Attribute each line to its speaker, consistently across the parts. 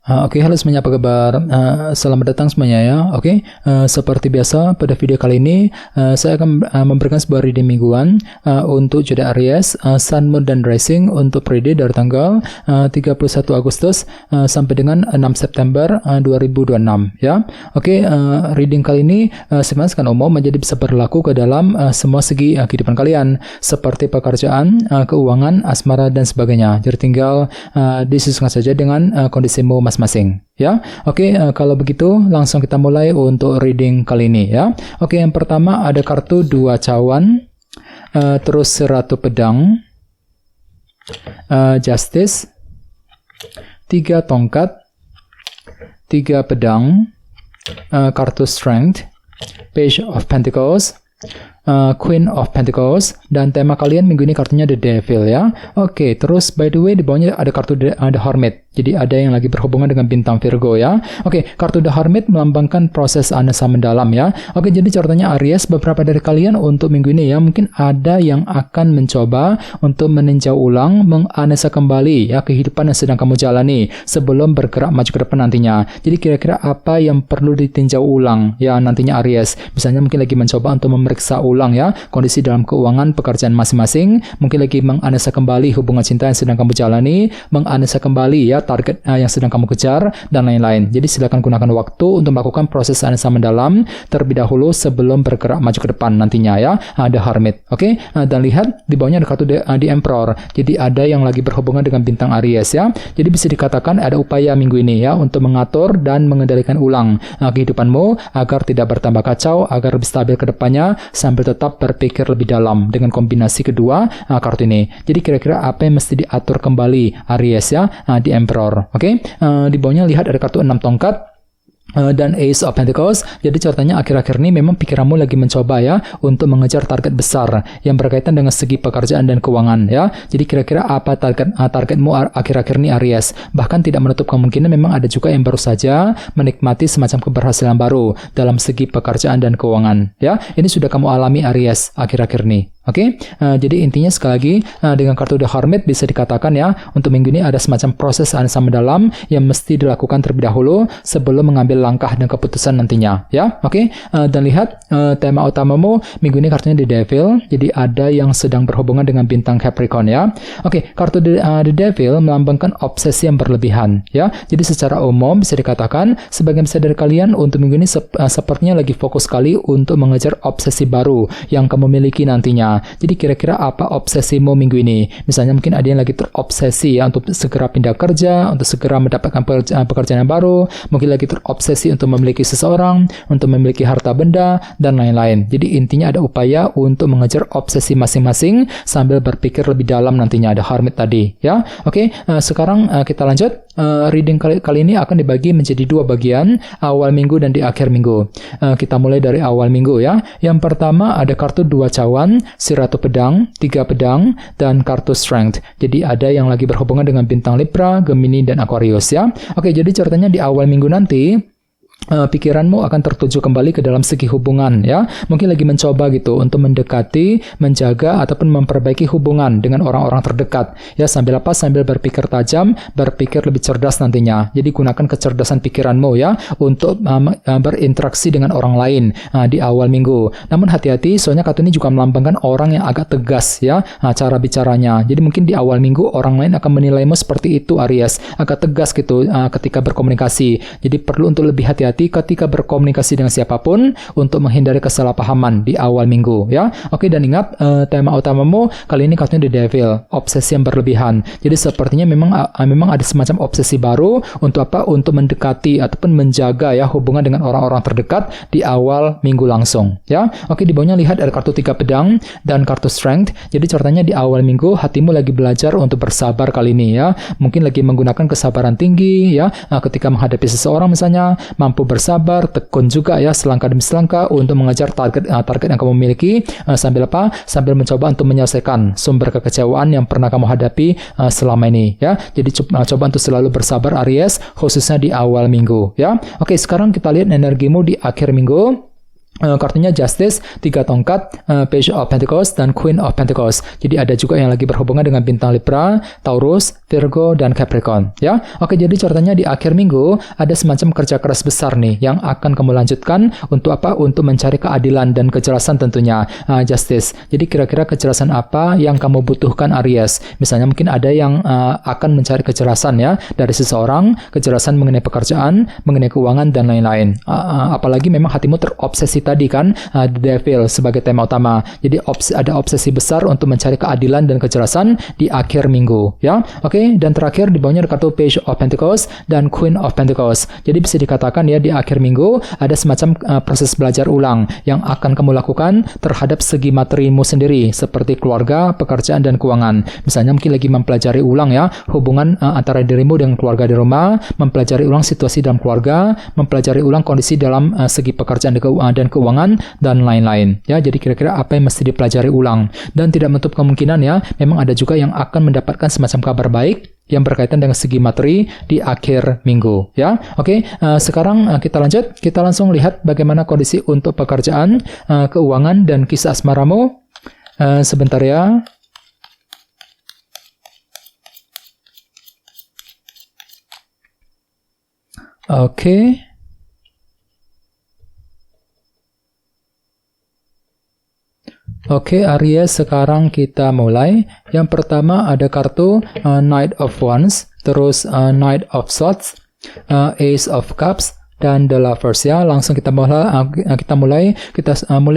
Speaker 1: Oke, halo semuanya, apa kabar? Selamat datang semuanya ya. Oke, seperti biasa pada video kali ini saya akan memberikan sebuah reading mingguan untuk zodiak Aries, Sun, Moon, dan Rising untuk periode dari tanggal 31 Agustus sampai dengan 6 September 2026 ya. Oke, reading kali ini sebenarnya secara umum menjadi bisa berlaku ke dalam semua segi kehidupan kalian seperti pekerjaan, keuangan, asmara, dan sebagainya. Jadi tinggal disesuaikan saja dengan kondisimu masing-masing ya. Oke, kalau begitu langsung kita mulai untuk reading kali ini ya. Oke, yang pertama ada kartu 2 cawan, terus Ratu Pedang, Justice, 3 tongkat, 3 pedang, kartu Strength, Page of Pentacles, Queen of Pentacles, dan tema kalian minggu ini kartunya The Devil ya. Oke, terus by the way di bawahnya ada kartu The Hermit. Jadi ada yang lagi berhubungan dengan bintang Virgo ya. Oke, kartu The Hermit melambangkan proses analisa mendalam ya. Oke, jadi caranya Aries, beberapa dari kalian untuk minggu ini ya, mungkin ada yang akan mencoba untuk meninjau ulang, menganalisa kembali ya kehidupan yang sedang kamu jalani sebelum bergerak maju ke depan nantinya. Jadi kira-kira apa yang perlu ditinjau ulang ya nantinya Aries. Misalnya mungkin lagi mencoba untuk memeriksa ulang ya kondisi dalam keuangan pekerjaan masing-masing, mungkin lagi menganalisa kembali hubungan cinta yang sedang kamu jalani, menganalisa kembali ya target yang sedang kamu kejar, dan lain-lain. Jadi silakan gunakan waktu untuk melakukan proses analisa mendalam terlebih dahulu sebelum bergerak maju ke depan nantinya ya. The Hermit. Oke, dan lihat di bawahnya ada kartu The Emperor. Jadi ada yang lagi berhubungan dengan bintang Aries ya. Jadi bisa dikatakan ada upaya minggu ini ya untuk mengatur dan mengendalikan ulang kehidupanmu agar tidak bertambah kacau, agar lebih stabil ke depannya sambil tetap berpikir lebih dalam dengan kombinasi kedua kartu ini. Jadi kira-kira apa yang mesti diatur kembali Aries ya, The Emperor. Oke, di bawahnya lihat ada kartu 6 tongkat dan Ace of Pentacles. Jadi ceritanya akhir-akhir ini memang pikiranmu lagi mencoba ya untuk mengejar target besar yang berkaitan dengan segi pekerjaan dan keuangan ya. Jadi kira-kira apa targetmu akhir-akhir ini Aries. Bahkan tidak menutup kemungkinan memang ada juga yang baru saja menikmati semacam keberhasilan baru dalam segi pekerjaan dan keuangan ya. Ini sudah kamu alami Aries akhir-akhir ini. Oke, jadi intinya sekali lagi dengan kartu The Hermit bisa dikatakan ya untuk minggu ini ada semacam proses analisa mendalam yang mesti dilakukan terlebih dahulu sebelum mengambil langkah dan keputusan nantinya ya. Oke, dan lihat tema utamamu minggu ini kartunya The Devil. Jadi ada yang sedang berhubungan dengan bintang Capricorn ya. Oke, kartu The Devil melambangkan obsesi yang berlebihan ya. Jadi secara umum bisa dikatakan sebagian besar dari kalian untuk minggu ini sepertinya lagi fokus sekali untuk mengejar obsesi baru yang kamu miliki nantinya. Jadi kira-kira apa obsesimu minggu ini? Misalnya mungkin ada yang lagi terobsesi ya untuk segera pindah kerja, untuk segera mendapatkan pekerjaan yang baru, mungkin lagi terobsesi untuk memiliki seseorang, untuk memiliki harta benda, dan lain-lain. Jadi intinya ada upaya untuk mengejar obsesi masing-masing sambil berpikir lebih dalam nantinya. Ada Hermit tadi ya. Oke, sekarang kita lanjut. Reading kali ini akan dibagi menjadi 2 bagian, awal minggu dan di akhir minggu. Kita mulai dari awal minggu ya. Yang pertama ada kartu 2 cawan, si Ratu Pedang, 3 pedang, dan kartu Strength. Jadi ada yang lagi berhubungan dengan bintang Libra, Gemini, dan Aquarius ya. Oke, jadi ceritanya di awal minggu nanti pikiranmu akan tertuju kembali ke dalam segi hubungan ya. Mungkin lagi mencoba gitu untuk mendekati, menjaga ataupun memperbaiki hubungan dengan orang-orang terdekat ya, sambil berpikir tajam, berpikir lebih cerdas nantinya. Jadi gunakan kecerdasan pikiranmu ya untuk berinteraksi dengan orang lain di awal minggu. Namun hati-hati, soalnya kartu ini juga melambangkan orang yang agak tegas ya cara bicaranya. Jadi mungkin di awal minggu orang lain akan menilaimu seperti itu Aries, agak tegas gitu ketika berkomunikasi. Jadi perlu untuk lebih hati-hati ketika berkomunikasi dengan siapapun untuk menghindari kesalahpahaman di awal minggu ya. Oke, dan ingat tema utamamu kali ini kartunya The Devil, obsesi yang berlebihan. Jadi sepertinya memang ada semacam obsesi baru untuk apa? Untuk mendekati ataupun menjaga ya hubungan dengan orang-orang terdekat di awal minggu langsung ya. Oke, di bawahnya lihat ada kartu 3 pedang dan kartu Strength. Jadi ceritanya di awal minggu hatimu lagi belajar untuk bersabar kali ini ya. Mungkin lagi menggunakan kesabaran tinggi ya ketika menghadapi seseorang misalnya, mampu bersabar, tekun juga ya selangkah demi selangkah untuk mengejar target yang kamu miliki sambil mencoba untuk menyelesaikan sumber kekecewaan yang pernah kamu hadapi selama ini ya. Jadi coba untuk selalu bersabar Aries, khususnya di awal minggu ya. Oke, sekarang kita lihat energimu di akhir minggu. kartunya Justice, 3 tongkat, Page of Pentacles, dan Queen of Pentacles. Jadi ada juga yang lagi berhubungan dengan bintang Libra, Taurus, Virgo, dan Capricorn. Ya, oke. Jadi coretanya di akhir minggu ada semacam kerja keras besar nih yang akan kamu lanjutkan untuk apa? Untuk mencari keadilan dan kejelasan tentunya. Justice. Jadi kira-kira kejelasan apa yang kamu butuhkan Aries? Misalnya mungkin ada yang akan mencari kejelasan ya dari seseorang, kejelasan mengenai pekerjaan, mengenai keuangan, dan lain-lain. Apalagi memang hatimu terobsesi tadi kan, The Devil sebagai tema utama. Jadi ada obsesi besar untuk mencari keadilan dan kejelasan di akhir minggu ya. Oke, dan terakhir di bawahnya ada kartu Page of Pentacles dan Queen of Pentacles. Jadi bisa dikatakan ya di akhir minggu ada semacam proses belajar ulang yang akan kamu lakukan terhadap segi materimu sendiri seperti keluarga, pekerjaan, dan keuangan. Misalnya mungkin lagi mempelajari ulang ya hubungan antara dirimu dengan keluarga di rumah, mempelajari ulang situasi dalam keluarga, mempelajari ulang kondisi dalam segi pekerjaan dan keuangan, dan lain-lain ya. Jadi kira-kira apa yang mesti dipelajari ulang, dan tidak menutup kemungkinan ya memang ada juga yang akan mendapatkan semacam kabar baik yang berkaitan dengan segi materi di akhir minggu ya. Oke, sekarang kita lanjut, kita langsung lihat bagaimana kondisi untuk pekerjaan, keuangan, dan kisah asmaramu. Sebentar ya. Oke. Oke, Aries, sekarang kita mulai. Yang pertama ada kartu Knight of Wands, terus Knight of Swords, Ace of Cups, dan The Lovers ya. Langsung kita mulai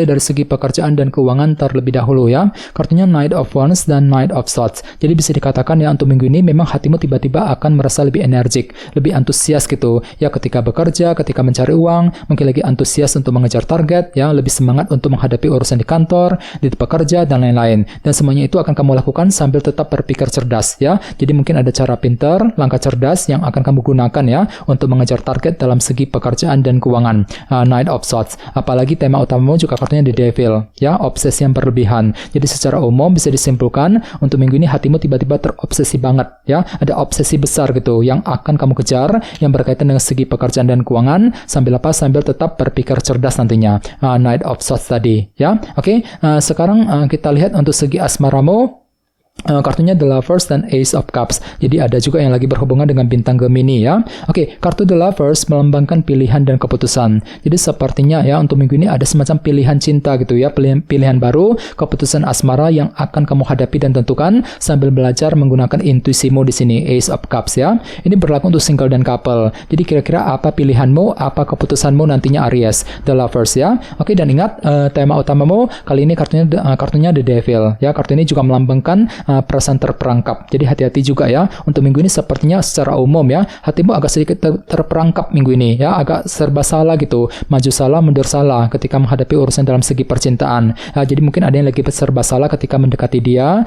Speaker 1: dari segi pekerjaan dan keuangan terlebih dahulu ya. Kartunya Knight of Wands dan Knight of Swords. Jadi bisa dikatakan ya untuk minggu ini memang hatimu tiba-tiba akan merasa lebih energik, lebih antusias gitu ya ketika bekerja, ketika mencari uang, mungkin lagi antusias untuk mengejar target ya, lebih semangat untuk menghadapi urusan di kantor, di tempat kerja, dan lain-lain. Dan semuanya itu akan kamu lakukan sambil tetap berpikir cerdas ya. Jadi mungkin ada cara pintar, langkah cerdas yang akan kamu gunakan ya untuk mengejar target dalam segi pekerjaan dan keuangan. Knight of Swords. Apalagi tema utamamu juga kartunya The Devil ya, obsesi yang berlebihan. Jadi secara umum bisa disimpulkan untuk minggu ini hatimu tiba-tiba terobsesi banget ya. Ada obsesi besar gitu yang akan kamu kejar yang berkaitan dengan segi pekerjaan dan keuangan sambil tetap berpikir cerdas nantinya. Knight of Swords tadi ya. Oke, sekarang kita lihat untuk segi asmaramu. Kartunya The Lovers dan Ace of Cups. Jadi ada juga yang lagi berhubungan dengan bintang Gemini ya. Oke, kartu The Lovers melambangkan pilihan dan keputusan. Jadi sepertinya ya untuk minggu ini ada semacam pilihan cinta gitu ya, pilihan baru, keputusan asmara yang akan kamu hadapi dan tentukan sambil belajar menggunakan intuisimu di sini. Ace of Cups ya. Ini berlaku untuk single dan couple. Jadi kira-kira apa pilihanmu, apa keputusanmu nantinya Aries? The Lovers ya. Oke, dan ingat tema utamamu kali ini kartunya The Devil ya. Kartu ini juga melambangkan perasaan terperangkap. Jadi hati-hati juga ya. Untuk minggu ini sepertinya secara umum ya, hatimu agak sedikit terperangkap minggu ini ya, agak serba salah gitu. Maju salah, mundur salah ketika menghadapi urusan dalam segi percintaan. Jadi mungkin ada yang lagi serba salah ketika mendekati dia,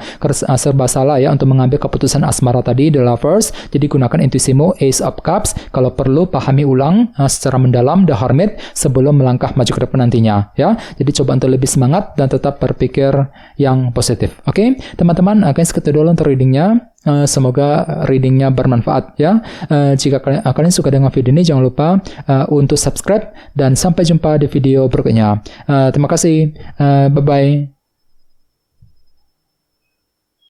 Speaker 1: serba salah ya untuk mengambil keputusan asmara tadi, The Lovers. Jadi gunakan intuisimu, Ace of Cups. Kalau perlu pahami ulang secara mendalam The Hermit sebelum melangkah maju ke depan nantinya ya. Jadi coba untuk lebih semangat dan tetap berpikir yang positif. Oke, teman-teman, segitu dulu untuk readingnya. Semoga readingnya bermanfaat ya. Jika kalian suka dengan video ini, jangan lupa untuk subscribe dan sampai jumpa di video berikutnya. Terima kasih. Bye-bye.